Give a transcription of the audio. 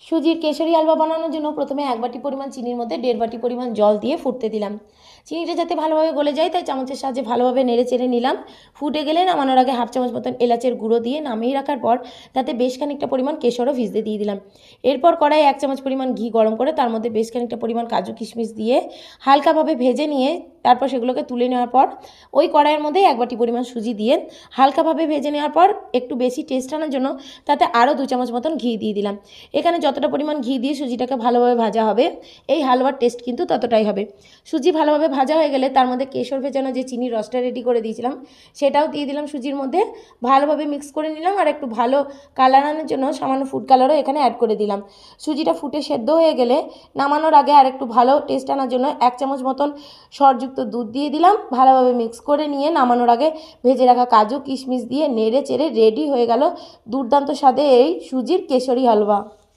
সুজির কেশরি হালুয়া বানানোর জন্য প্রথমে 1 বাটি পরিমাণ চিনির মধ্যে 1.5 বাটি পরিমাণ জল দিয়ে ফুটতে দিলাম। চিনিটা যাতে ভালোভাবে গলে যায় তাই চামচের সাহায্যে ভালোভাবে নেড়ে চেড়ে নিলাম। ফুটে গেলে নামানোর আগে 1/2 চামচ মতন এলাচের গুঁড়ো দিয়ে নামিয়ে রাখার পর তাতে বেশ খানিকটা পরিমাণ কেশরও ভিজতে দিয়ে দিলাম। এরপর কড়াইয়ে 1 চামচ পরিমাণ ঘি গরম করে তার মধ্যে বেশ খানিকটা পরিমাণ কাজু কিশমিশ দিয়ে হালকাভাবে ভেজে নিয়ে তারপর সেগুলোকে তুলে নেওয়ার পর ওই কড়াইয়ের মধ্যে 1 বাটি পরিমাণ সুজি দিয়ে হালকাভাবে ভেজে নেওয়ার পর একটু বেশি টেস্ট আনার জন্য তাতে আরও 2 চামচ মতন ঘি দিয়ে দিলাম। এখানে যতটা পরিমাণ ঘি দিয়ে সুজিটাকে ভালোভাবে ভাজা হবে এই হালুয়ার টেস্ট কিন্তু ততটাই হবে। সুজি ভালোভাবে ভাজা হয়ে গেলে তার মধ্যে কেশর ভেজানো যে চিনির রসটা রেডি করে দিয়েছিলাম সেটাও দিয়ে দিলাম সুজির মধ্যে, ভালোভাবে মিক্স করে নিলাম। আর একটু ভালো কালার আনার জন্য সামান্য ফুড কালারও এখানে অ্যাড করে দিলাম। সুজিটা ফুটে সেদ্ধ হয়ে গেলে নামানোর আগে আর একটু ভালো টেস্ট আনার জন্য 1 চামচ মতন সরযুক্ত দুধ দিয়ে দিলাম। ভালোভাবে মিক্স করে নিয়ে নামানোর আগে ভেজে রাখা কাজু কিশমিশ দিয়ে নেড়ে চেড়ে রেডি হয়ে গেল দুর্দান্ত স্বাদে এই সুজির কেশরি হালুয়া।